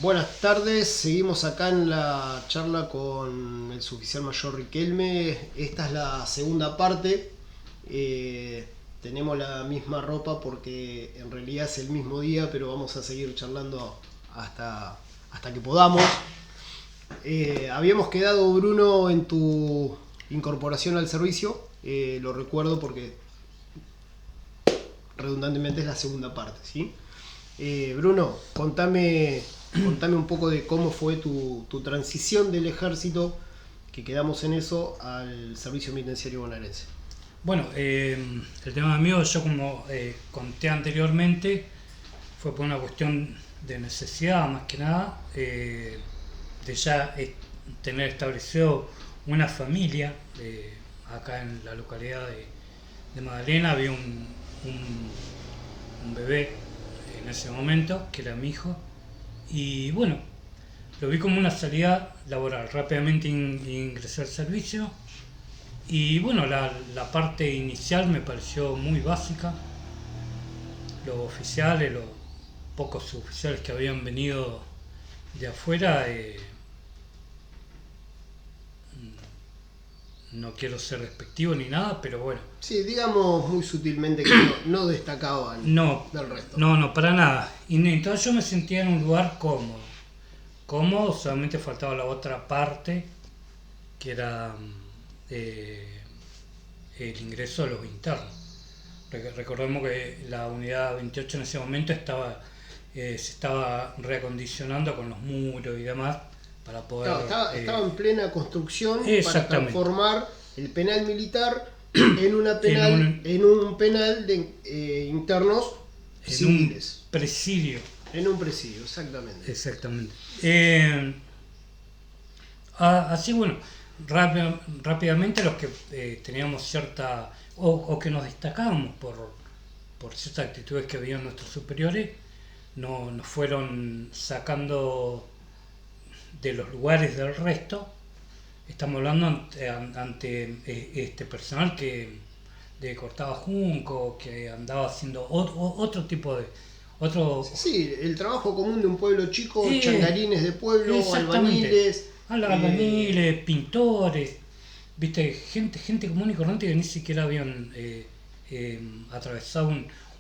Buenas tardes, seguimos acá en la charla con el suboficial mayor Riquelme. Esta es la segunda parte. Tenemos la misma ropa porque en realidad es el mismo día, pero vamos a seguir charlando hasta que podamos. Habíamos quedado, Bruno, en tu incorporación al servicio. Lo recuerdo porque redundantemente es la segunda parte, ¿sí? Bruno, contame un poco de cómo fue tu transición del ejército, que quedamos en eso, al servicio penitenciario bonaerense. Bueno, el tema mío, yo como conté anteriormente, fue por una cuestión de necesidad más que nada, de ya tener establecido una familia. Acá en la localidad de Magdalena había un bebé en ese momento, que era mi hijo, y bueno, lo vi como una salida laboral. Rápidamente ingresé al servicio y bueno, la parte inicial me pareció muy básica. Los oficiales, los pocos oficiales que habían venido de afuera, no quiero ser despectivo ni nada, pero bueno. Sí, digamos muy sutilmente que no destacaban No, del resto. no, para nada. Y entonces yo me sentía en un lugar cómodo. Cómodo, solamente faltaba la otra parte, que era el ingreso de los internos. Recordemos que la unidad 28 en ese momento se estaba reacondicionando con los muros y demás para poder... Claro, estaba en plena construcción para Exactamente. transformar el penal militar en un penal de internos En civiles. un presidio. En un presidio, exactamente. Exactamente. Así, bueno, rápidamente los que teníamos cierta, o que nos destacábamos por ciertas actitudes que veían nuestros superiores, nos fueron sacando de los lugares del resto. Estamos hablando ante este personal que cortaba junco, que andaba haciendo otro tipo de... Sí, el trabajo común de un pueblo chico, Eh, changarines de pueblo, Exactamente. albañiles. Albañiles, pintores, viste, gente común y corriente que ni siquiera habían atravesado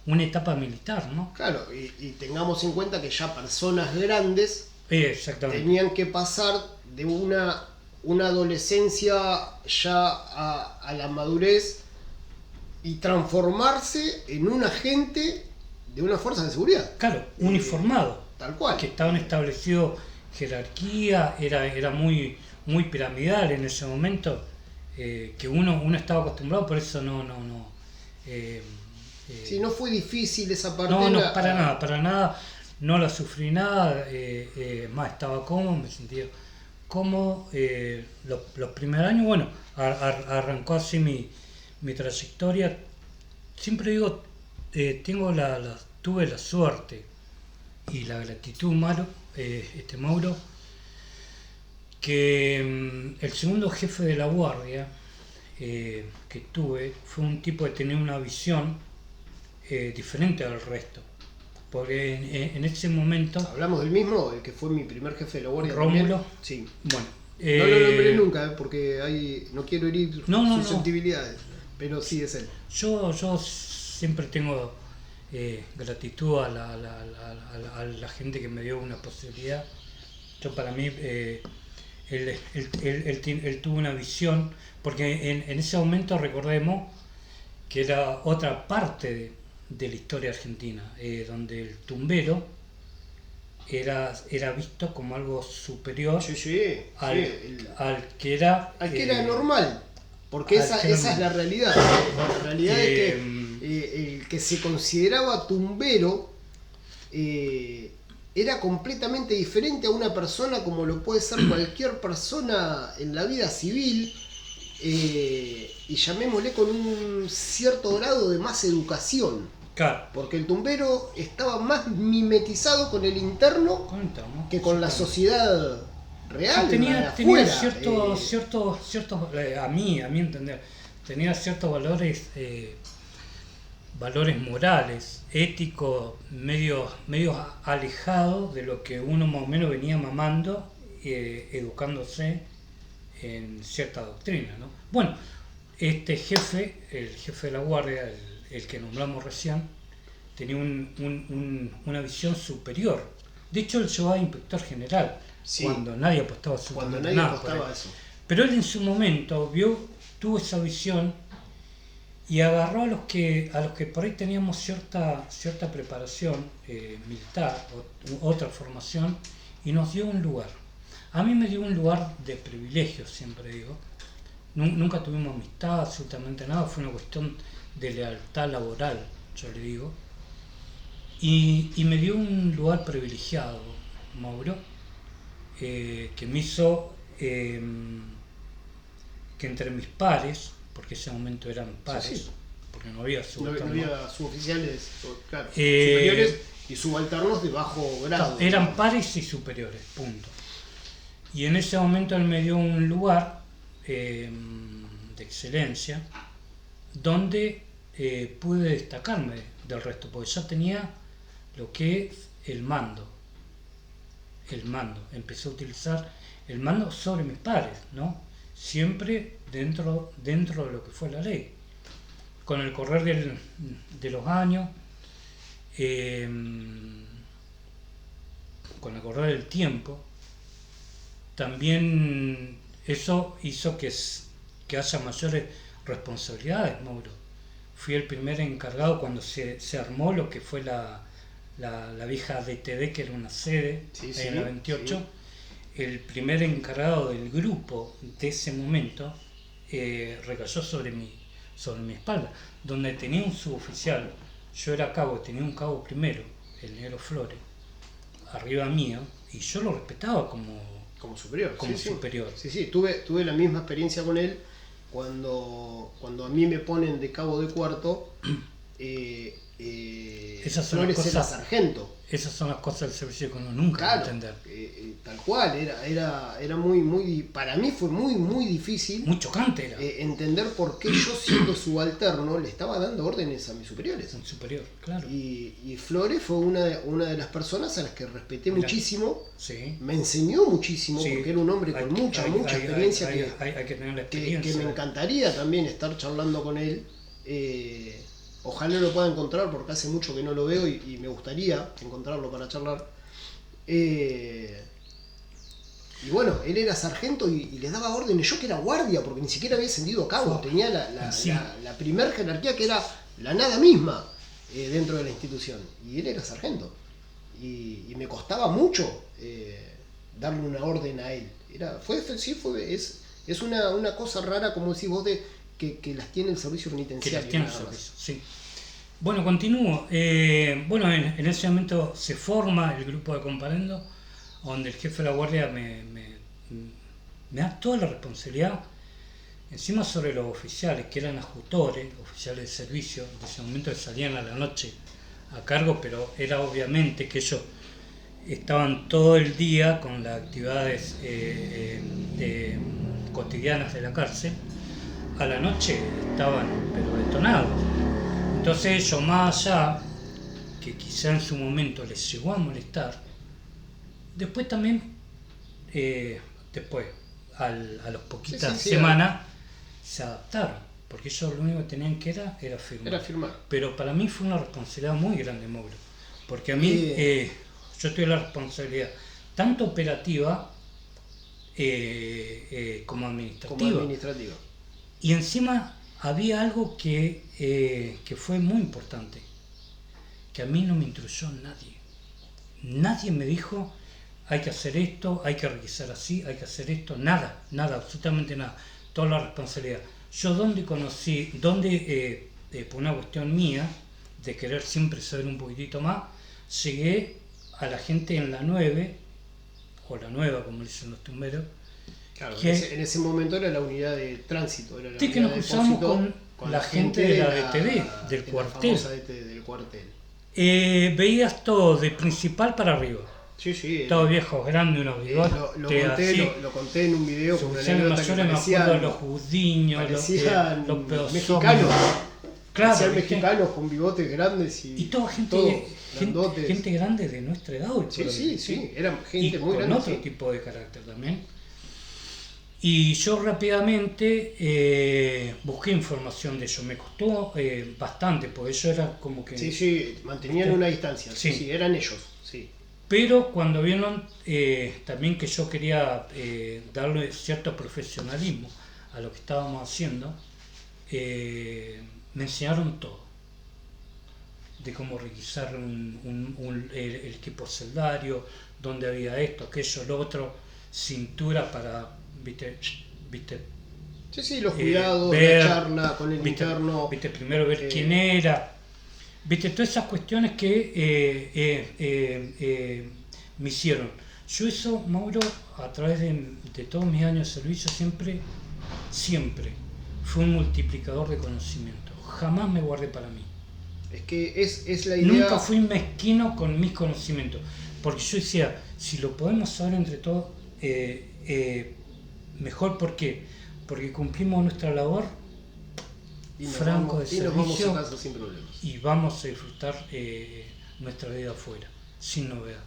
una etapa militar, ¿no? Claro, y tengamos en cuenta que ya personas grandes Exactamente. tenían que pasar de una adolescencia ya a la madurez y transformarse en un agente de una fuerza de seguridad. Claro, uniformado, Tal cual. que estaban establecido jerarquía, era muy piramidal en ese momento, que uno estaba acostumbrado, por eso eh, Sí, no fue difícil esa parte. no, para nada, no la sufrí nada, más estaba cómodo, me sentía cómodo. Los primeros años, bueno, arrancó así mi trayectoria. Siempre digo, tuve la suerte y la gratitud, Mauro, que el segundo jefe de la guardia que tuve fue un tipo que tenía una visión diferente al resto. Porque en ese momento, ¿Hablamos del mismo? El que fue mi primer jefe de la guardia. Rómulo, También. Sí. bueno, No lo nombré nunca, porque no quiero herir No. susceptibilidades, pero sí es él. Yo siempre tengo gratitud a la gente que me dio una posibilidad. Yo para mí, él tuvo una visión, porque en ese momento recordemos que era otra parte de la historia argentina, donde el tumbero era visto como algo superior Sí, sí. al que era... Al que era normal, porque esa es la realidad. La realidad es que el que se consideraba tumbero era completamente diferente a una persona como lo puede ser cualquier persona en la vida civil, y llamémosle con un cierto grado de más educación. Claro. Porque el tumbero estaba más mimetizado con el interno que con la sociedad real. Sí, tenía afuera. ciertos, a mi entender, tenía ciertos valores valores morales, éticos, medio alejados de lo que uno más o menos venía mamando, educándose en cierta doctrina, ¿no? Bueno, este jefe, el jefe de la guardia, el que nombramos recién, tenía una visión superior. De hecho, él llegó a inspector general, Sí. cuando nadie apostaba Cuando absolutamente nadie nada por apostaba él. a eso. Pero él en su momento tuvo esa visión y agarró a los que por ahí teníamos cierta preparación militar, otra formación, y nos dio un lugar. A mí me dio un lugar de privilegio, siempre digo. Nunca tuvimos amistad, absolutamente nada, fue una cuestión de lealtad laboral, yo le digo. Y me dio un lugar privilegiado, Mauro, que me hizo que entre mis pares, porque en ese momento eran pares, Sí. porque no había No subalternos, había suboficiales, claro, Eh, superiores y subalternos de bajo grado. eran pares y superiores, punto. Y en ese momento él me dio un lugar de excelencia donde pude destacarme del resto, porque ya tenía lo que es el mando. Empecé a utilizar el mando sobre mis pares, ¿no? Siempre dentro de lo que fue la ley. Con el correr de los años, con el correr del tiempo, también eso hizo que haya mayores responsabilidades, Mauro. Fui el primer encargado cuando se armó lo que fue la vieja DTD, que era una sede, Sí, ahí en la 28. Sí. El primer encargado del grupo de ese momento recayó sobre mi espalda, donde tenía un suboficial. Yo era cabo, tenía un cabo primero, el negro Flores, arriba mío, y yo lo respetaba como superior. superior. Sí, tuve la misma experiencia con él cuando a mí me ponen de cabo de cuarto. Flores era sargento. Esas son las cosas del servicio que uno nunca va a entender. Tal cual, era muy, para mí fue muy difícil. Muy chocante era. Entender por qué yo, siendo subalterno, le estaba dando órdenes a mis superiores. Un superior, claro. Y Flores fue una de las personas a las que respeté muchísimo. Sí. Me enseñó muchísimo, Sí. porque era un hombre con mucha experiencia. Hay que tener la experiencia. Que me encantaría también estar charlando con él. Ojalá lo pueda encontrar porque hace mucho que no lo veo y me gustaría encontrarlo para charlar. Y bueno, él era sargento y le daba órdenes. Yo que era guardia, porque ni siquiera había ascendido a cabo. Tenía la primer jerarquía, que era la nada misma dentro de la institución. Y él era sargento. Y me costaba mucho darle una orden a él. Es una cosa rara, como decís vos, que las tiene el servicio penitenciario. Que las tiene el servicio, sí. Bueno, continúo. Bueno, en ese momento se forma el grupo de comparendo, donde el jefe de la guardia me da toda la responsabilidad, encima sobre los oficiales, que eran ajustores, oficiales de servicio, en ese momento salían a la noche a cargo, pero era obviamente que ellos estaban todo el día con las actividades cotidianas de la cárcel. A la noche estaban pero detonados. Entonces ellos, más allá que quizá en su momento les llegó a molestar, después también a las poquitas semanas se adaptaron, porque ellos lo único que tenían que era firmar. Pero para mí fue una responsabilidad muy grande, Mauro, porque a mí yo tuve la responsabilidad tanto operativa como administrativa. Y encima había algo que fue muy importante, que a mí no me instruyó nadie. Nadie me dijo, hay que hacer esto, hay que requisar así, hay que hacer esto, nada, absolutamente nada. Toda la responsabilidad. Yo por una cuestión mía, de querer siempre saber un poquitito más, llegué a la gente en la 9, o la nueva, como dicen los tumberos. Claro, en ese momento era la unidad de tránsito. Era la que nos cruzamos con la gente de la DTD, del cuartel. Del cuartel. Veías todo, de principal para arriba. Sí. Todos viejos grandes, unos bigotes. Lo conté en un video. Mayores, me acuerdo, los judiños, los mexicanos. Claro, Hacían ¿viste? mexicanos con bigotes grandes Y toda todo gente, grandotes. gente grande de nuestra edad hoy Sí, por hoy, sí, ¿viste? sí, eran Y gente muy con grande. otro Sí. tipo de carácter también. Y yo rápidamente busqué información de ellos. Me costó bastante, porque eso era como que... Sí, sí, mantenían ¿viste? una distancia. Sí, Sí. sí, eran ellos. Sí. Pero cuando vieron también que yo quería darle cierto profesionalismo a lo que estábamos haciendo, me enseñaron todo. De cómo requisar el equipo celdario, dónde había esto, aquello, lo otro, cintura para, viste, Sí, sí, los cuidados, ver, la charla con el viste, interno. viste, primero ver eh, quién era, viste, todas esas cuestiones que me hicieron. Yo eso, Mauro, a través de todos mis años de servicio, siempre fue un multiplicador de conocimiento. Jamás me guardé para mí. Es que es la idea. Nunca fui mezquino con mis conocimientos, porque yo decía, si lo podemos saber entre todos, mejor. ¿Por qué? Porque cumplimos nuestra labor Y nos franco vamos, de y nos vamos servicio a casa sin problemas. y vamos a disfrutar nuestra vida afuera, sin novedad,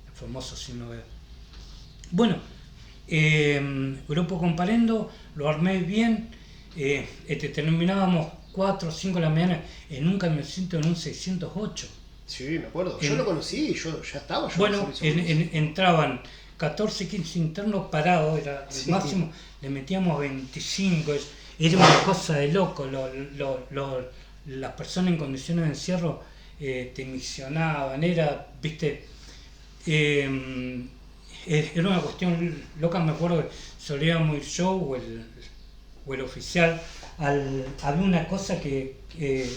el famoso sin novedad. Bueno, grupo Comparendo, lo armé bien, terminábamos 4 o 5 de la mañana en un camioncito en un 608. Sí, me acuerdo. Yo lo conocí, yo ya estaba. Yo Bueno, en servicio. entraban 14, 15 internos parados, era el Sí. máximo, le metíamos 25, era una cosa de loco. Las personas en condiciones de encierro te misionaban, viste, era una cuestión loca. Me acuerdo que solíamos ir yo o el oficial, había una cosa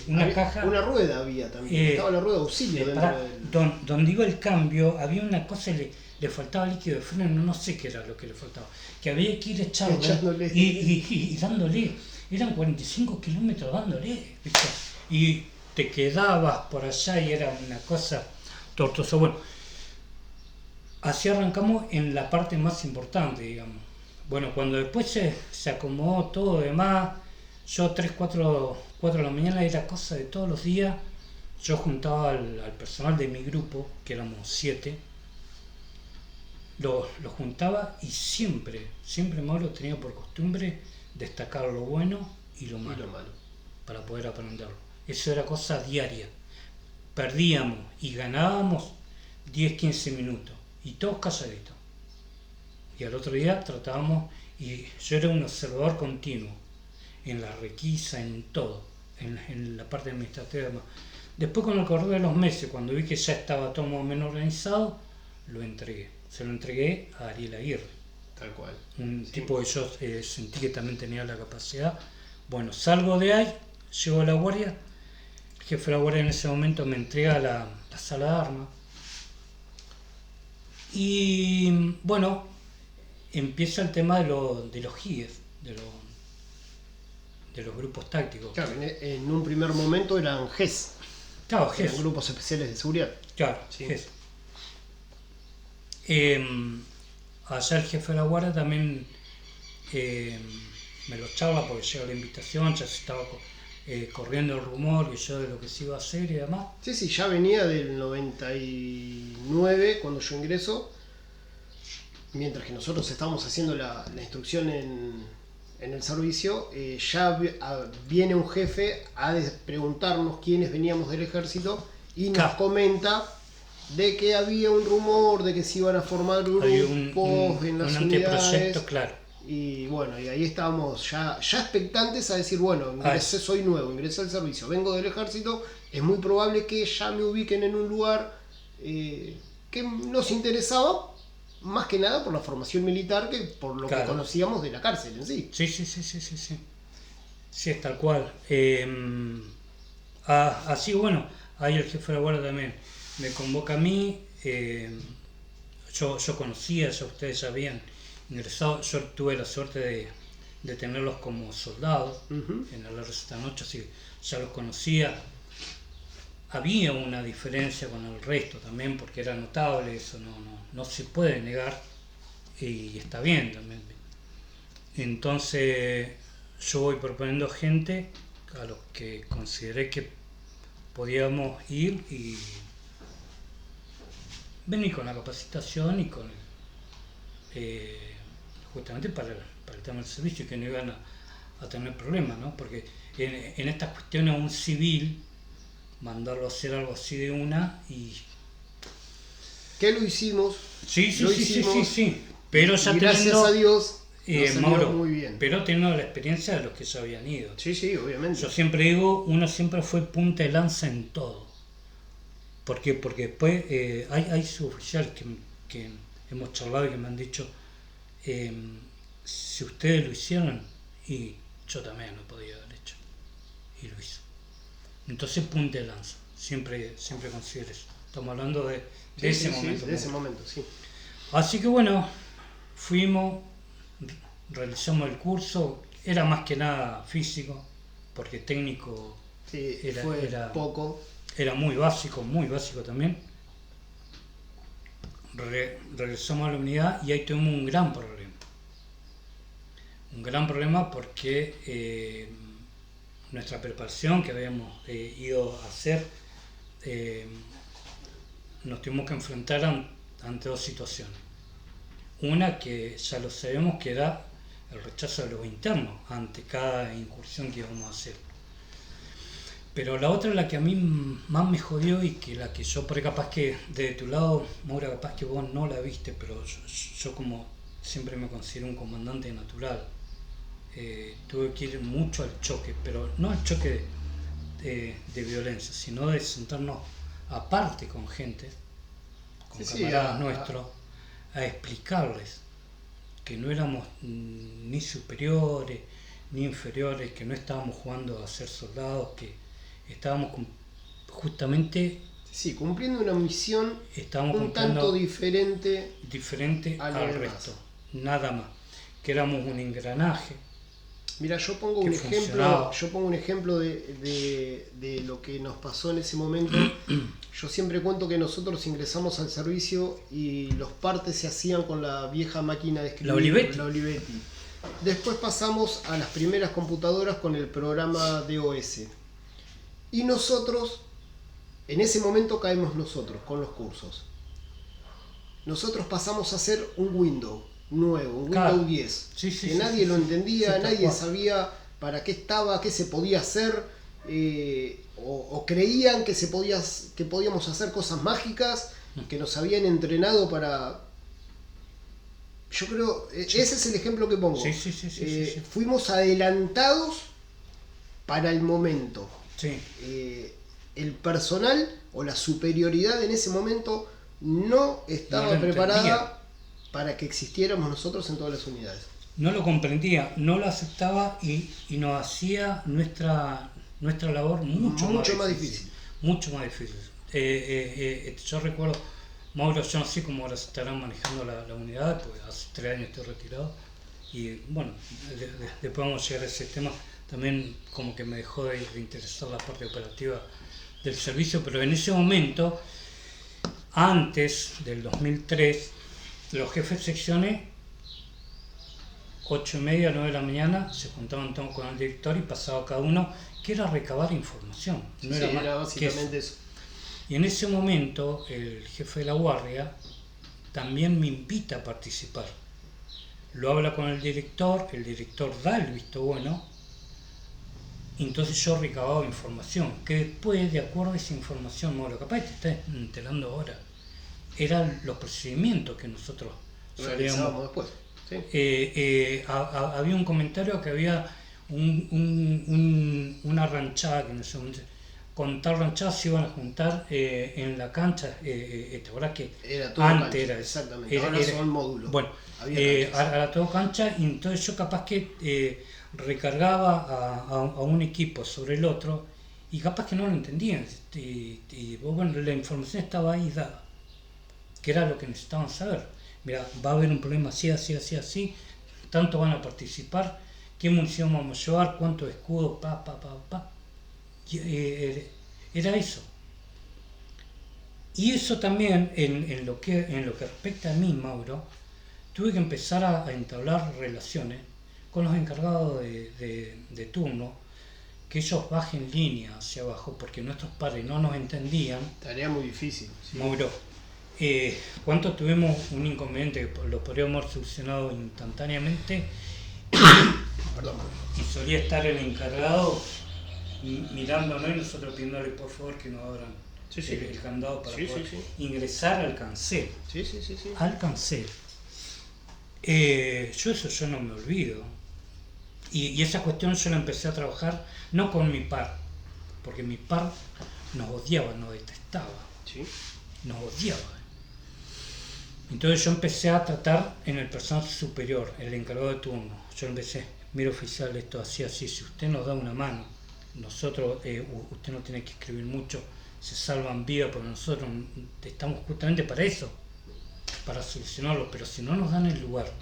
una caja. Una rueda había también. Estaba la rueda de auxilio dentro del. Donde iba el cambio, había una cosa, le faltaba líquido de freno, no sé qué era lo que le faltaba. Que había que ir echándole y dándole. Eran 45 kilómetros dándole, ¿viste? Y te quedabas por allá y era una cosa tortuosa. Bueno, así arrancamos en la parte más importante, digamos. Bueno, cuando después se acomodó todo demás, yo 3, 4 de la mañana era cosa de todos los días. Yo juntaba al personal de mi grupo, que éramos 7, lo juntaba y siempre Mauro tenía por costumbre destacar lo bueno y lo malo, para poder aprenderlo. Eso era cosa diaria. Perdíamos y ganábamos 10, 15 minutos y todos calladitos. Y al otro día tratábamos, y yo era un observador continuo, en la requisa, en todo, en la parte administrativa. Después, con el correr de los meses, cuando vi que ya estaba todo más o menos organizado, lo entregué. Se lo entregué a Ariel Aguirre. Tal cual. Un tipo que yo sentí que también tenía la capacidad. Bueno, salgo de ahí, llego a la guardia. El jefe de la guardia en ese momento me entrega la sala de armas. Y bueno, empieza el tema de los GIEF, de los grupos tácticos. Claro, en un primer momento eran GES. Claro, Eran GES. grupos especiales de seguridad. Claro, Sí. GES. Allá el jefe de la guardia también me lo charla porque llega la invitación, ya se estaba corriendo el rumor que yo de lo que se iba a hacer y demás. Sí, sí, ya venía del 99 cuando yo ingreso, mientras que nosotros estábamos haciendo la instrucción en el servicio, viene un jefe a preguntarnos quiénes veníamos del ejército y nos Claro. comenta de que había un rumor de que se iban a formar grupos en las un unidades. anteproyecto, claro. Y bueno, y ahí estábamos ya expectantes a decir, bueno, soy nuevo, ingresé al servicio, vengo del ejército, es muy probable que ya me ubiquen en un lugar que nos interesaba, más que nada por la formación militar que por lo que conocíamos de la cárcel en sí. Sí. Sí, es tal cual. Así, bueno, ahí el jefe de la guardia también me convoca a mí. Yo conocía, ya ustedes ya habían ingresado. Yo tuve la suerte de tenerlos como soldados en el esta noche, así que ya los conocía. Había una diferencia con el resto también, porque era notable, eso no se puede negar, y está bien también. Entonces yo voy proponiendo gente a los que consideré que podíamos ir y venir con la capacitación y con justamente para el tema del servicio, que no iban a tener problemas, ¿no? Porque en estas cuestiones un civil, mandarlo a hacer algo así de una y... ¿Qué lo hicimos? Sí, Lo hicimos, pero ya y gracias teniendo, a Dios nos salió Mauro, muy bien. pero teniendo la experiencia de los que ya habían ido. Sí, obviamente. Yo siempre digo, uno siempre fue punta de lanza en todo. ¿Por qué? Porque después hay suboficiales que hemos charlado y que me han dicho, si ustedes lo hicieron, y yo también lo podía haber hecho. Y lo hizo. Entonces, punta de lanza. Siempre considero eso. Estamos hablando de ese momento. De ese momento, sí. Así que bueno, fuimos, realizamos el curso. Era más que nada físico, porque técnico Sí, era poco. Era muy básico también. Regresamos a la unidad y ahí tuvimos un gran problema. Un gran problema porque nuestra preparación que habíamos ido a hacer, nos tuvimos que enfrentar ante dos situaciones. Una que ya lo sabemos que era el rechazo de los internos ante cada incursión que íbamos a hacer. Pero la otra, la que a mí más me jodió y que la que yo, por capaz que de tu lado, Maura, capaz que vos no la viste, pero yo como siempre me considero un comandante natural, tuve que ir mucho al choque, pero no al choque de violencia, sino de sentarnos aparte con gente, con camaradas nuestros, a explicarles que no éramos ni superiores ni inferiores, que no estábamos jugando a ser soldados, que estábamos justamente cumpliendo una misión un tanto diferente al resto, nada más, que éramos un engranaje. Mira, yo pongo un ejemplo de lo que nos pasó en ese momento. Yo siempre cuento que nosotros ingresamos al servicio y los partes se hacían con la vieja máquina de escribir, la Olivetti. Después pasamos a las primeras computadoras con el programa DOS. Y nosotros, en ese momento caemos nosotros con los cursos. Nosotros pasamos a hacer un Windows nuevo, un Windows 10. Que nadie lo entendía, nadie sabía para qué estaba, qué se podía hacer, o creían que podíamos hacer cosas mágicas, que nos habían entrenado para... Yo creo, ese es el ejemplo que pongo. Fuimos adelantados para el momento. El personal o la superioridad en ese momento no estaba preparada para que existiéramos nosotros en todas las unidades. No lo comprendía, no lo aceptaba y nos hacía nuestra labor mucho más difícil. Mucho más difícil. Yo recuerdo, Mauro, yo no sé cómo ahora se estarán manejando la unidad, porque hace 3 años estoy retirado. Y bueno, después vamos a llegar a ese tema. También como que me dejó de interesar la parte operativa del servicio, pero en ese momento, antes del 2003, los jefes de secciones, 8:30, 9 de la mañana, se juntaban todos con el director y pasaba cada uno, que era recabar información. Era básicamente eso. Y en ese momento, el jefe de la guardia también me invita a participar. Lo habla con el director da el visto bueno. Entonces yo recababa información, que después, de acuerdo a esa información, Mauro, capaz te estás enterando ahora, eran los procedimientos que nosotros realizábamos después. Había un comentario que había una ranchada, que en ese momento, con tal ranchada se iban a juntar en la cancha, ¿te acuerdas que era todo antes cancha, era exactamente, ahora son módulos. Bueno, era todo cancha, y entonces yo capaz que recargaba a un equipo sobre el otro y capaz que no lo entendían, y bueno, la información estaba ahí dada, que era lo que necesitaban saber. Mira, va a haber un problema así, tanto van a participar, qué munición vamos a llevar, cuántos escudos, era eso. Y eso también, en lo que respecta a mí, Mauro, tuve que empezar a entablar relaciones con los encargados de turno, que ellos bajen línea hacia abajo, porque nuestros padres no nos entendían. Tarea muy difícil. Sí. Mauro, ¿cuánto tuvimos un inconveniente que lo podríamos haber solucionado instantáneamente? Perdón. Y solía estar el encargado mirándonos y nosotros pidiéndole por favor que nos abran el candado para poder ingresar al cancel. Sí. Al cancel. Yo no me olvido. Y esa cuestión yo la empecé a trabajar no con mi par, porque mi par nos odiaba, nos detestaba. Sí. Nos odiaba. Entonces yo empecé a tratar en el personal superior, el encargado de turno. Yo empecé, mire oficial, esto así, si usted nos da una mano, nosotros, usted no tiene que escribir mucho, se salvan vidas, porque nosotros estamos justamente para eso, para solucionarlo, pero si no nos dan el lugar,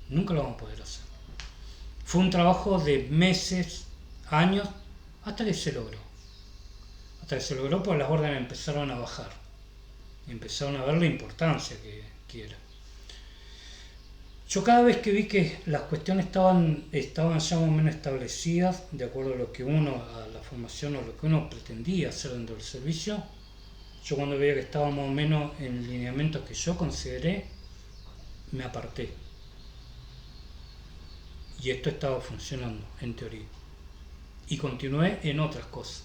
nunca lo vamos a poder hacer. Fue un trabajo de meses, años, hasta que se logró. Porque las órdenes empezaron a bajar. Empezaron a ver la importancia que era. Yo cada vez que vi que las cuestiones estaban ya más o menos establecidas, de acuerdo a lo que a la formación o lo que uno pretendía hacer dentro del servicio, yo cuando veía que estaba más o menos en lineamientos que yo consideré, me aparté. Y esto estaba funcionando, en teoría. Y continué en otras cosas.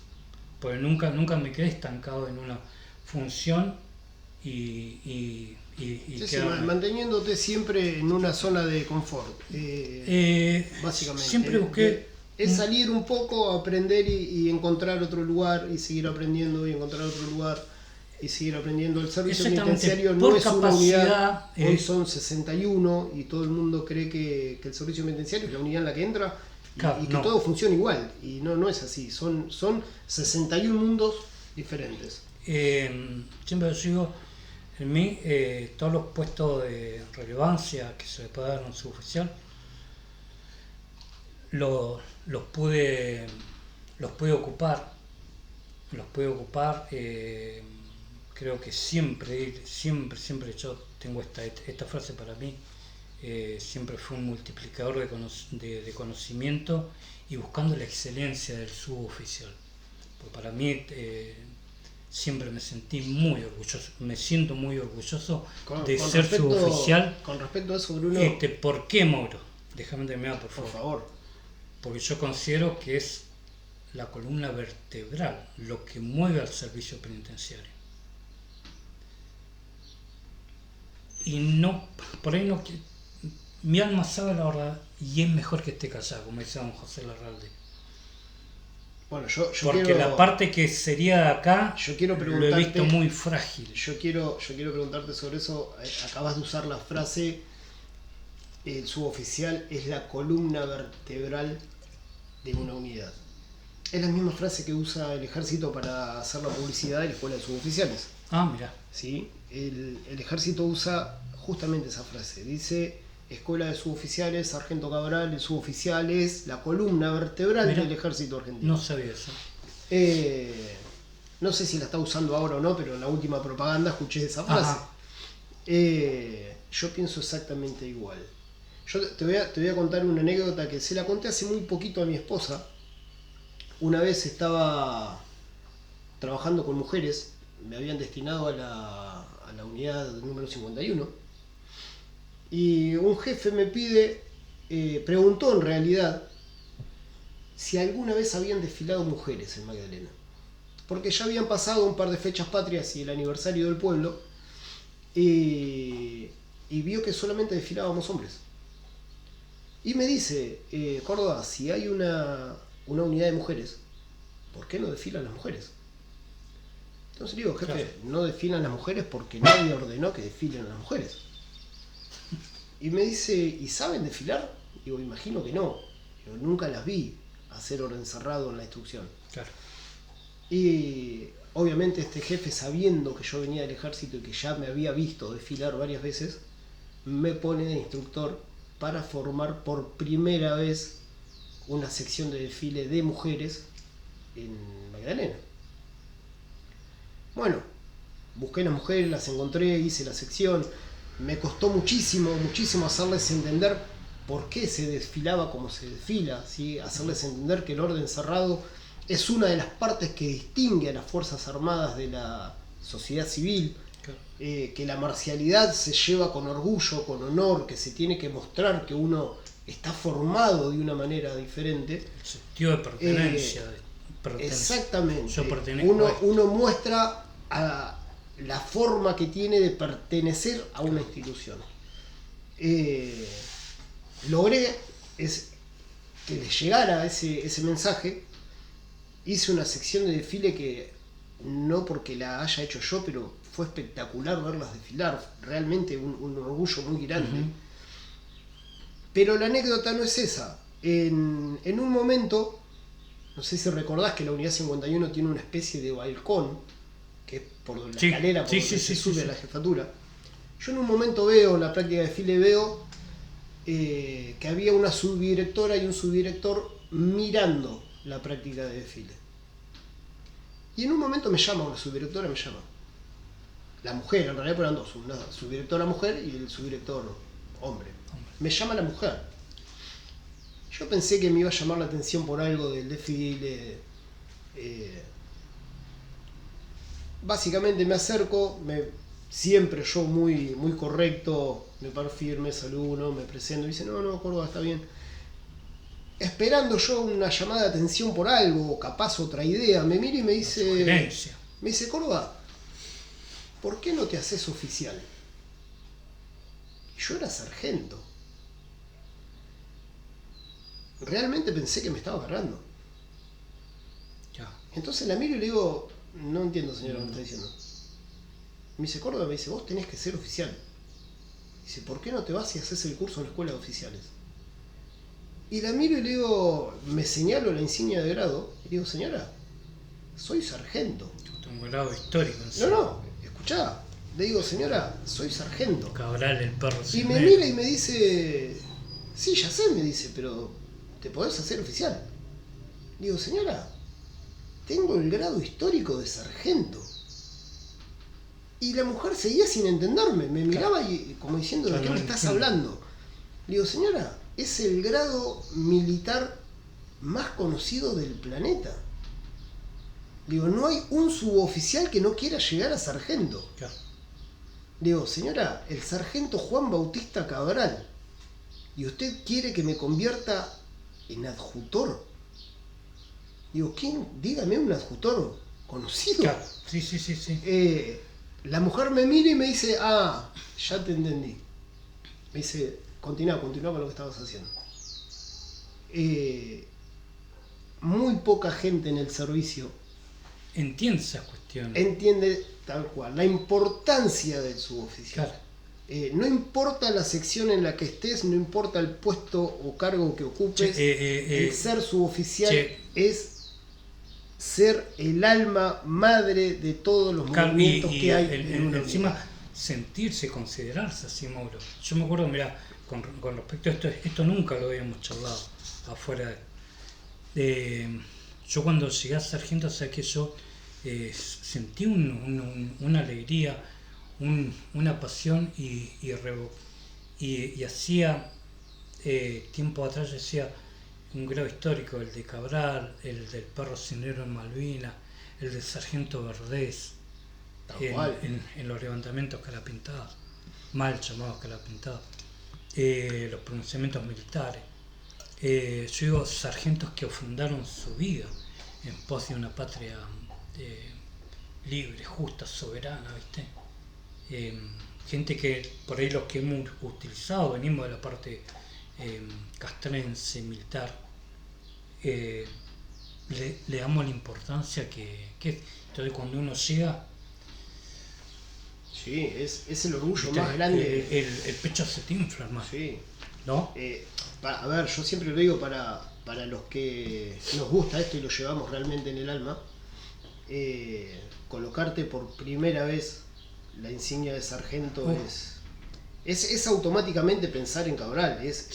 Porque nunca me quedé estancado en una función y manteniéndote siempre en una zona de confort. Básicamente. Siempre busqué... Es salir un poco, aprender y encontrar otro lugar y seguir aprendiendo y encontrar otro lugar y seguir aprendiendo. El servicio penitenciario no es una unidad, hoy son 61 y todo el mundo cree que el servicio penitenciario es la unidad en la que entra y que todo funciona igual. Y no es así, son 61 mundos diferentes. Siempre lo digo, en mí todos los puestos de relevancia que se le puede dar a un suboficial los pude ocupar. Creo que siempre yo tengo esta frase para mí, siempre fue un multiplicador de conocimiento y buscando la excelencia del suboficial. Porque para mí siempre me siento muy orgulloso de ser suboficial. Con respecto a eso, Bruno. ¿Por qué, Mauro? Déjame terminar, por favor. Por favor. Porque yo considero que es la columna vertebral lo que mueve al servicio penitenciario. Y no, por ahí no, mi alma sabe la verdad y es mejor que esté callado, como decía don José Larralde. Bueno, yo porque la parte que sería de acá lo he visto muy frágil. Yo quiero preguntarte sobre eso. Acabas de usar la frase, el suboficial es la columna vertebral de una unidad. Es la misma frase que usa el ejército para hacer la publicidad de la escuela de suboficiales. Ah, mira. ¿Sí? El ejército usa justamente esa frase. Dice, escuela de suboficiales, sargento Cabral, el suboficial es la columna vertebral del ejército argentino. No sabía eso. No sé si la está usando ahora o no, pero en la última propaganda escuché esa frase. Yo pienso exactamente igual. Yo te voy a contar una anécdota que se la conté hace muy poquito a mi esposa. Una vez estaba trabajando con mujeres, me habían destinado a la unidad número 51 y un jefe me preguntó en realidad si alguna vez habían desfilado mujeres en Magdalena, porque ya habían pasado un par de fechas patrias y el aniversario del pueblo y vio que solamente desfilábamos hombres y me dice, Córdoba, si hay una unidad de mujeres, ¿por qué no desfilan las mujeres? Entonces digo, jefe, claro, no desfilan las mujeres porque nadie ordenó que desfilen las mujeres. Y me dice, ¿y saben desfilar? Digo, imagino que no. Digo, nunca las vi hacer orden cerrado en la instrucción. Claro. Y obviamente este jefe, sabiendo que yo venía del ejército y que ya me había visto desfilar varias veces, me pone de instructor para formar por primera vez una sección de desfile de mujeres en Magdalena. Bueno, busqué las mujeres, las encontré, hice la sección. Me costó muchísimo hacerles entender por qué se desfilaba como se desfila, ¿sí? Hacerles entender que el orden cerrado es una de las partes que distingue a las Fuerzas Armadas de la sociedad civil, Claro. que la marcialidad se lleva con orgullo, con honor, que se tiene que mostrar que uno está formado de una manera diferente. El sentido de pertenencia. Exactamente. Yo pertenezco a esto. Uno muestra a la forma que tiene de pertenecer a una institución. Logré que les llegara ese mensaje. Hice una sección de desfile que no porque la haya hecho yo, pero fue espectacular verlas desfilar. Realmente un orgullo muy grande. Ujú. Pero la anécdota no es esa. En un momento, no sé si recordás que la unidad 51 tiene una especie de balcón, que es por la Sí, escalera por sí, donde sí, se sí, sube sí, a la sí. jefatura. Yo en un momento veo, en la práctica de desfile veo que había una subdirectora y un subdirector mirando la práctica de desfile. Y en un momento me llama, una subdirectora me llama. La mujer, en realidad eran dos, una subdirectora mujer y el subdirector hombre. Me llama la mujer. Yo pensé que me iba a llamar la atención por algo del desfile. Básicamente me acerco, siempre yo muy correcto, me paro firme, saludo, me presento y dice, no, Córdoba, está bien. Esperando yo una llamada de atención por algo, capaz otra idea, me mira y Sugerencia. me dice, Córdoba, ¿por qué no te haces oficial? Y yo era sargento. Realmente pensé que me estaba agarrando. Ya. Entonces la miro y le digo, no entiendo, señora, lo que me está diciendo. Me dice, Córdoba, me dice, vos tenés que ser oficial. Dice, ¿por qué no te vas y haces el curso en la escuela de oficiales? Y la miro y le digo, me señalo la insignia de grado, y digo, señora, soy sargento. Yo tengo un grado histórico No, encima. no, escuchá. Le digo, señora, soy sargento. Cabral, el perro Y sin me negro. mira y me dice, sí, ya sé, me dice, pero ¿te podés hacer oficial? Digo, señora, tengo el grado histórico de sargento. Y la mujer seguía sin entenderme, me miraba y como diciendo, ¿de Yo qué no me estás entiendo. hablando? Digo, señora, es el grado militar más conocido del planeta. Digo, no hay un suboficial que no quiera llegar a sargento. Claro. Digo, señora, el sargento Juan Bautista Cabral. ¿Y usted quiere que me convierta en adjutor? Digo, ¿quién? Dígame un adjutor conocido. Claro. Sí, sí, sí, sí. La mujer me mira y me dice, ya te entendí. Me dice, continúa con lo que estabas haciendo. Muy poca gente en el servicio Entiende esas cuestiones. entiende tal cual la importancia del suboficial. Claro. No importa la sección en la que estés, no importa el puesto o cargo que ocupes, el ser suboficial che. es ser el alma madre de todos los Claro, movimientos que hay en una encima unidad. sentirse, considerarse así, Mauro. Yo me acuerdo, mira, con respecto a esto nunca lo habíamos charlado afuera yo cuando llegué a sargento, o sea que yo sentí una alegría, una pasión y hacía tiempo atrás yo decía un grado histórico, el de Cabral, el del perro cinero en Malvinas, el del sargento Verdés, Tal cual. en los levantamientos calapintados, mal llamados calapintados, los pronunciamientos militares. Yo digo, sargentos que fundaron su vida en pos de una patria libre, justa, soberana, ¿viste? Gente que por ahí los que hemos utilizado, venimos de la parte castrense, militar, le damos la importancia que es. Entonces cuando uno llega, Sí, es el orgullo ¿viste? más grande. El pecho se te infla, hermano, Sí. ¿no? A ver, yo siempre lo digo para los que nos gusta esto y lo llevamos realmente en el alma, colocarte por primera vez la insignia de sargento es automáticamente pensar en Cabral, es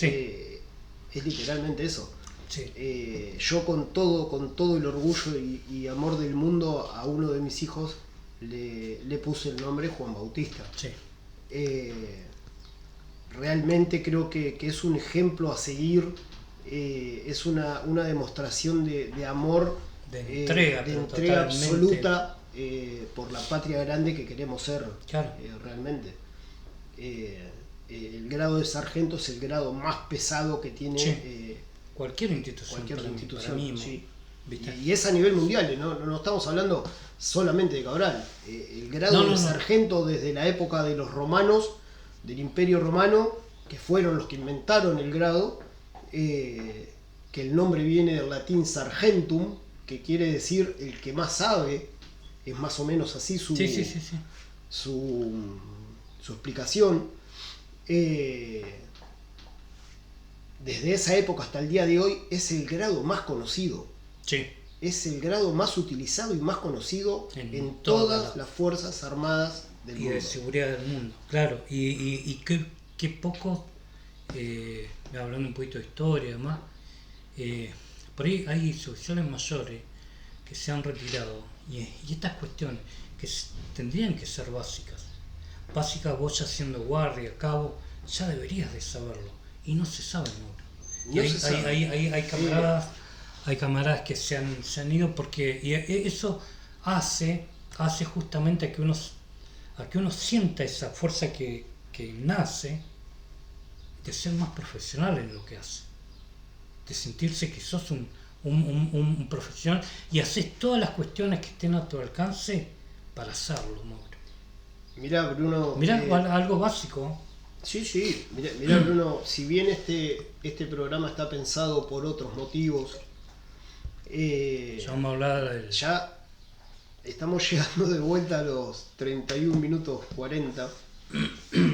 literalmente eso. Sí. Yo con todo el orgullo y amor del mundo a uno de mis hijos le puse el nombre Juan Bautista. Sí. Realmente creo que es un ejemplo a seguir, es una demostración de amor de entrega, de pero entrega totalmente. absoluta por la patria grande que queremos ser, Claro. realmente. El grado de sargento es el grado más pesado que tiene Sí. Cualquier institución. cualquier para mí, institución. para mí, Sí. ¿viste? Y es a nivel mundial, no estamos hablando solamente de Cabral. El grado No. de sargento desde la época de los romanos, del Imperio Romano, que fueron los que inventaron el grado, que el nombre viene del latín sargentum, que quiere decir el que más sabe, es más o menos así su, Sí. su explicación. Desde esa época hasta el día de hoy es el grado más conocido. Sí. Es el grado más utilizado y más conocido en todas las Fuerzas Armadas del Y mundo. de seguridad del mundo, claro. Y qué poco, hablando un poquito de historia y demás, por ahí hay sucesiones mayores que se han retirado. Y estas cuestiones que tendrían que ser básicas. Básicas, vos ya siendo guardia, cabo, ya deberías de saberlo. Y no se sabe, ¿no? Y hay camaradas que se han ido porque eso hace justamente a que uno sienta esa fuerza que nace de ser más profesional en lo que hace, de sentirse que sos un profesional y haces todas las cuestiones que estén a tu alcance para hacerlo, Mauro. Mirá, Bruno. Algo básico. Sí, mirá, Bruno, si bien este programa está pensado por otros motivos, Ya vamos a hablar del... ya estamos llegando de vuelta a los 31 minutos 40.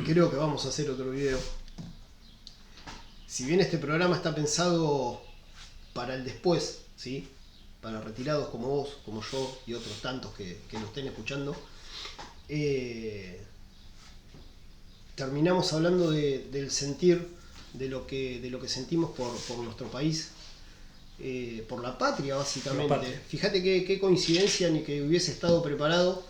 Creo que vamos a hacer otro video. Si bien este programa está pensado para el después, ¿sí? Para retirados como vos, como yo y otros tantos que lo estén escuchando, terminamos hablando del sentir, de lo que sentimos por nuestro país, por la patria básicamente. La patria. Fíjate qué coincidencia, ni que hubiese estado preparado.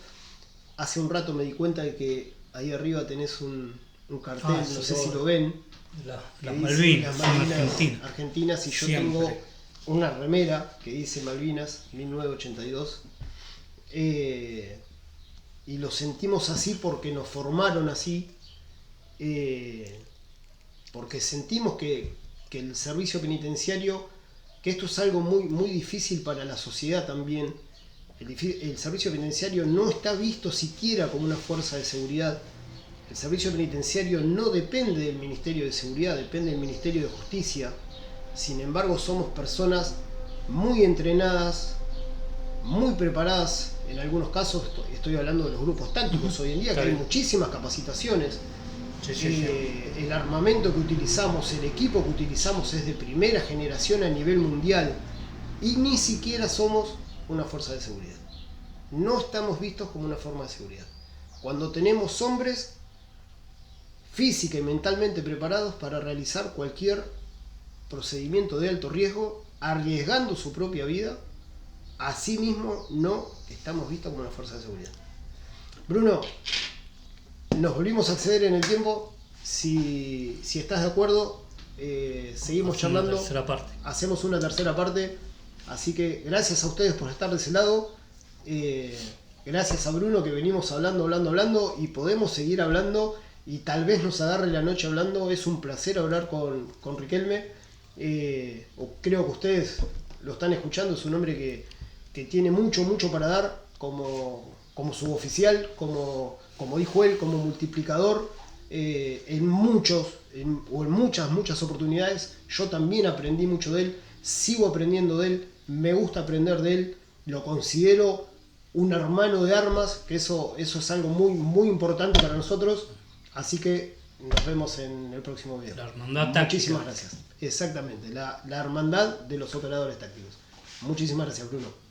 Hace un rato me di cuenta de que ahí arriba tenés un cartel, no sé si lo ven. Las Malvinas, son Argentinas, y yo siempre tengo una remera que dice Malvinas 1982. Y lo sentimos así porque nos formaron así. Porque sentimos que el servicio penitenciario, que esto es algo muy difícil para la sociedad también, el servicio penitenciario no está visto siquiera como una fuerza de seguridad. El servicio penitenciario no depende del Ministerio de Seguridad, depende del Ministerio de Justicia. Sin embargo, somos personas muy entrenadas, muy preparadas. En algunos casos, estoy hablando de los grupos tácticos hoy en día, que hay muchísimas capacitaciones. Sí. El armamento que utilizamos, el equipo que utilizamos es de primera generación a nivel mundial, y ni siquiera somos una fuerza de seguridad. No estamos vistos como una forma de seguridad. Cuando tenemos hombres física y mentalmente preparados para realizar cualquier procedimiento de alto riesgo, arriesgando su propia vida, asimismo no estamos vistos como una fuerza de seguridad. Bruno, nos volvimos a acceder en el tiempo. Si estás de acuerdo, seguimos charlando. Hacemos una tercera parte. Así que gracias a ustedes por estar de ese lado. Gracias a Bruno, que venimos hablando y podemos seguir hablando y tal vez nos agarre la noche hablando. Es un placer hablar con Riquelme. Creo que ustedes lo están escuchando. Es un hombre que tiene mucho para dar como suboficial, como dijo él, como multiplicador en muchas oportunidades. Yo también aprendí mucho de él, sigo aprendiendo de él, me gusta aprender de él, lo considero un hermano de armas, que eso es algo muy importante para nosotros. Así que nos vemos en el próximo video. La hermandad táctica. Muchísimas gracias. Exactamente, la hermandad de los operadores tácticos. Muchísimas gracias, Bruno.